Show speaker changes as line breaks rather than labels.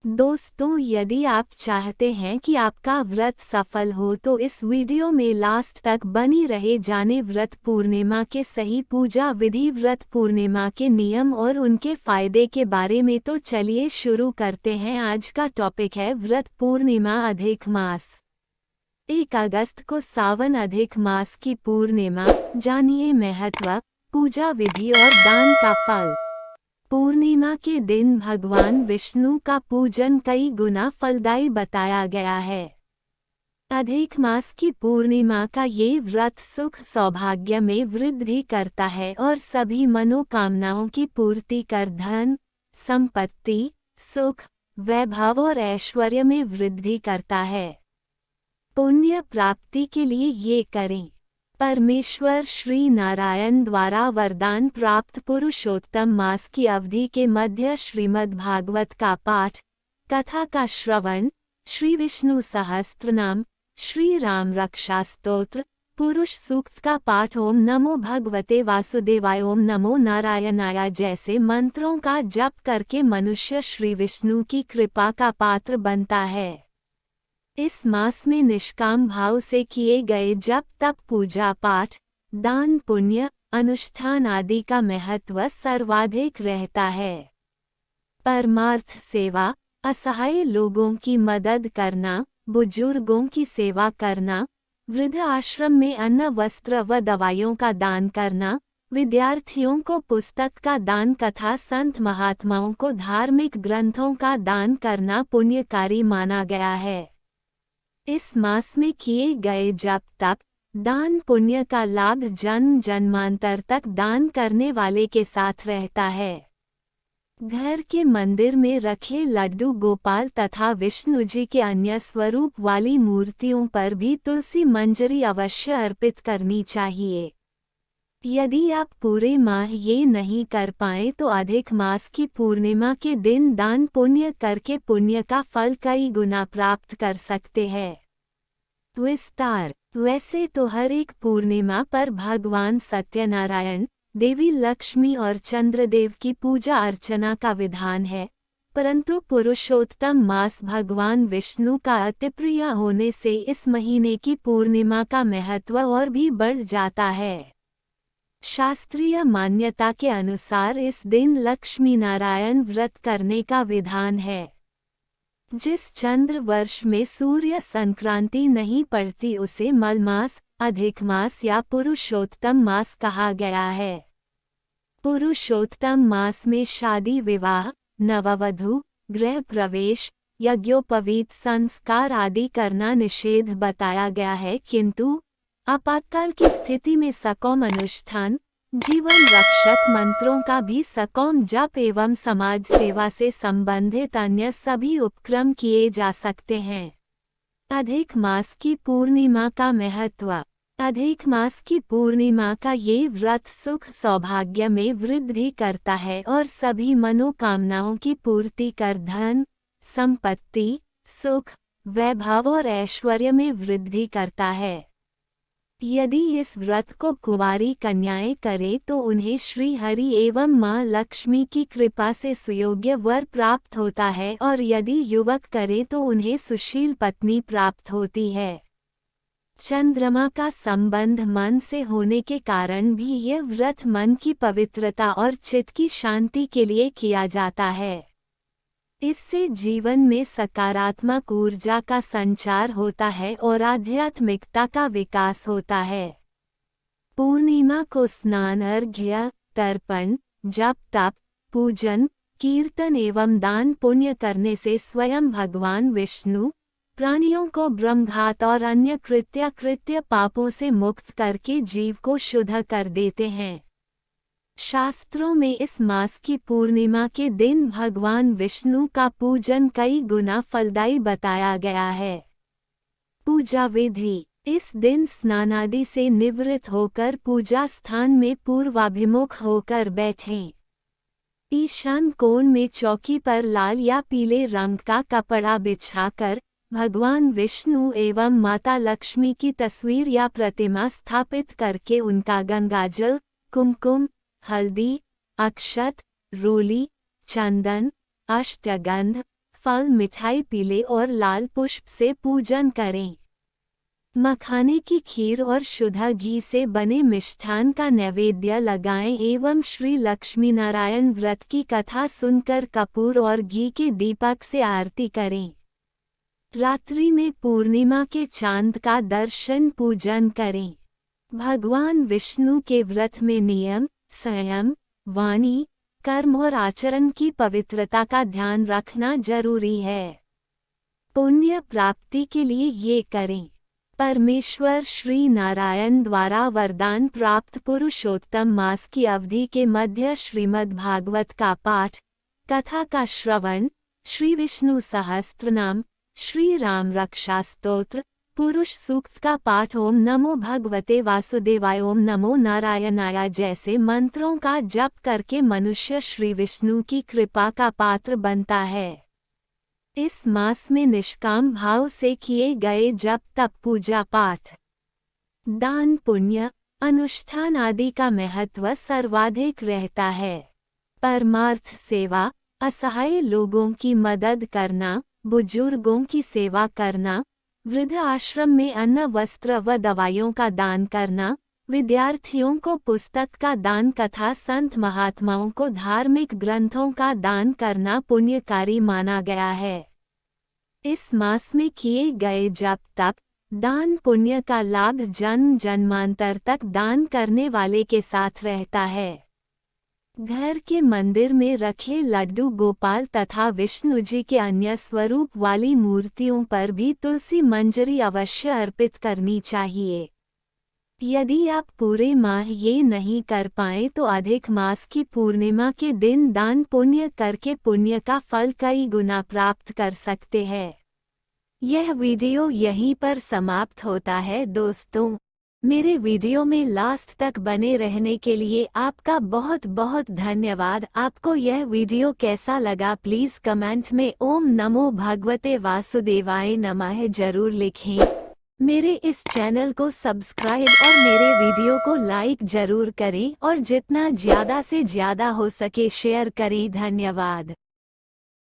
दोस्तों, यदि आप चाहते हैं कि आपका व्रत सफल हो तो इस वीडियो में लास्ट तक बनी रहे जाने व्रत पूर्णिमा के सही पूजा विधि, व्रत पूर्णिमा के नियम और उनके फायदे के बारे में। तो चलिए शुरू करते हैं। आज का टॉपिक है व्रत पूर्णिमा अधिक मास। 1 अगस्त को सावन अधिक मास की पूर्णिमा। जानिए महत्व, पूजा विधि और दान का फल। पूर्णिमा के दिन भगवान विष्णु का पूजन कई गुना फलदायी बताया गया है। अधिक मास की पूर्णिमा का ये व्रत सुख सौभाग्य में वृद्धि करता है और सभी मनोकामनाओं की पूर्ति कर धन, संपत्ति, सुख, वैभव और ऐश्वर्य में वृद्धि करता है। पुण्य प्राप्ति के लिए ये करें। परमेश्वर श्री नारायण द्वारा वरदान प्राप्त पुरुषोत्तम मास की अवधि के मध्य श्रीमद् भागवत का पाठ, कथा का श्रवण, श्री विष्णु सहस्त्रनाम, श्री राम रक्षा स्तोत्र, पुरुष सूक्त का पाठ, ओम नमो भगवते वासुदेवाय, ओम नमो नारायणाय जैसे मंत्रों का जप करके मनुष्य श्री विष्णु की कृपा का पात्र बनता है। इस मास में निष्काम भाव से किए गए जप तप, पूजा पाठ, दान पुण्य, अनुष्ठान आदि का महत्व सर्वाधिक रहता है। परमार्थ सेवा, असहाय लोगों की मदद करना, बुजुर्गों की सेवा करना, वृद्ध आश्रम में अन्न वस्त्र व दवाइयों का दान करना, विद्यार्थियों को पुस्तक का दान, कथा संत महात्माओं को धार्मिक ग्रंथों का दान करना पुण्यकारी माना गया है। इस मास में किए गए जप तप, दान पुण्य का लाभ जन्म जन्मांतर तक दान करने वाले के साथ रहता है। घर के मंदिर में रखे लड्डू गोपाल तथा विष्णु जी के अन्य स्वरूप वाली मूर्तियों पर भी तुलसी मंजरी अवश्य अर्पित करनी चाहिए। यदि आप पूरे माह ये नहीं कर पाए तो अधिक मास की पूर्णिमा के दिन दान पुण्य करके पुण्य का फल कई गुना प्राप्त कर सकते हैं। विस्तार। वैसे तो हर एक पूर्णिमा पर भगवान सत्यनारायण, देवी लक्ष्मी और चंद्रदेव की पूजा अर्चना का विधान है, परंतु पुरुषोत्तम मास भगवान विष्णु का अतिप्रिय होने से इस महीने की पूर्णिमा का महत्व और भी बढ़ जाता है। शास्त्रीय मान्यता के अनुसार इस दिन लक्ष्मी नारायण व्रत करने का विधान है। जिस चंद्र वर्ष में सूर्य संक्रांति नहीं पड़ती उसे मलमास, अधिक मास या पुरुषोत्तम मास कहा गया है। पुरुषोत्तम मास में शादी विवाह, नववधू, गृह प्रवेश, यज्ञोपवीत संस्कार आदि करना निषेध बताया गया है, किंतु आपातकाल की स्थिति में सकौम अनुष्ठान, जीवन रक्षक मंत्रों का भी सकौम जप एवं समाज सेवा से संबंधित अन्य सभी उपक्रम किए जा सकते हैं। अधिक मास की पूर्णिमा का महत्व। अधिक मास की पूर्णिमा का ये व्रत सुख सौभाग्य में वृद्धि करता है और सभी मनोकामनाओं की पूर्ति कर धन, संपत्ति, सुख, वैभव और ऐश्वर्य में वृद्धि करता है। यदि इस व्रत को कुंवारी कन्याएं करें तो उन्हें श्री हरि एवं मां लक्ष्मी की कृपा से सुयोग्य वर प्राप्त होता है और यदि युवक करे तो उन्हें सुशील पत्नी प्राप्त होती है। चंद्रमा का संबंध मन से होने के कारण भी यह व्रत मन की पवित्रता और चित्त की शांति के लिए किया जाता है। इससे जीवन में सकारात्मक ऊर्जा का संचार होता है और आध्यात्मिकता का विकास होता है। पूर्णिमा को स्नान, अर्घ्य, तर्पण, जप तप, पूजन, कीर्तन एवं दान पुण्य करने से स्वयं भगवान विष्णु प्राणियों को ब्रह्मघात और अन्य कृत्य पापों से मुक्त करके जीव को शुद्ध कर देते हैं। शास्त्रों में इस मास की पूर्णिमा के दिन भगवान विष्णु का पूजन कई गुना फलदायी बताया गया है। पूजा विधि। इस दिन स्नानादि से निवृत्त होकर पूजा स्थान में पूर्वाभिमुख होकर बैठें। ईशान कोण में चौकी पर लाल या पीले रंग का कपड़ा बिछाकर भगवान विष्णु एवं माता लक्ष्मी की तस्वीर या प्रतिमा स्थापित करके उनका गंगाजल, कुमकुम, हल्दी, अक्षत, रोली, चंदन, अष्टगंध, फल मिठाई पीले और लाल पुष्प से पूजन करें। मखाने की खीर और शुद्ध घी से बने मिष्ठान का नैवेद्य लगाएं एवं श्री लक्ष्मी नारायण व्रत की कथा सुनकर कपूर और घी के दीपक से आरती करें। रात्रि में पूर्णिमा के चांद का दर्शन पूजन करें। भगवान विष्णु के व्रत में नियम, संयम, वाणी, कर्म और आचरण की पवित्रता का ध्यान रखना जरूरी है। पुण्य प्राप्ति के लिए ये करें। परमेश्वर श्री नारायण द्वारा वरदान प्राप्त पुरुषोत्तम मास की अवधि के मध्य श्रीमद् भागवत का पाठ, कथा का श्रवण, श्री विष्णु सहस्त्रनाम, श्री राम रक्षा स्तोत्र, पुरुष सूक्त का पाठ, ओम नमो भगवते वासुदेवाय, ओम नमो नारायणाय जैसे मंत्रों का जप करके मनुष्य श्री विष्णु की कृपा का पात्र बनता है। इस मास में निष्काम भाव से किए गए जप तप पूजा पाठ, दान पुण्य, अनुष्ठान आदि का महत्व सर्वाधिक रहता है। परमार्थ सेवा, असहाय लोगों की मदद करना, बुजुर्गों की सेवा करना, वृद्ध आश्रम में अन्न वस्त्र व दवाइयों का दान करना, विद्यार्थियों को पुस्तक का दान, कथा संत महात्माओं को धार्मिक ग्रंथों का दान करना पुण्यकारी माना गया है। इस मास में किए गए जप तप, दान पुण्य का लाभ जन्म जन्मांतर तक दान करने वाले के साथ रहता है। घर के मंदिर में रखे लड्डू गोपाल तथा विष्णु जी के अन्य स्वरूप वाली मूर्तियों पर भी तुलसी मंजरी अवश्य अर्पित करनी चाहिए। यदि आप पूरे माह ये नहीं कर पाए तो अधिक मास की पूर्णिमा के दिन दान पुण्य करके पुण्य का फल कई गुना प्राप्त कर सकते हैं। यह वीडियो यहीं पर समाप्त होता है दोस्तों। मेरे वीडियो में लास्ट तक बने रहने के लिए आपका बहुत बहुत धन्यवाद। आपको यह वीडियो कैसा लगा प्लीज़ कमेंट में ओम नमो भगवते वासुदेवाय नमः जरूर लिखें। मेरे इस चैनल को सब्सक्राइब और मेरे वीडियो को लाइक जरूर करें और जितना ज़्यादा से ज़्यादा हो सके शेयर करें। धन्यवाद।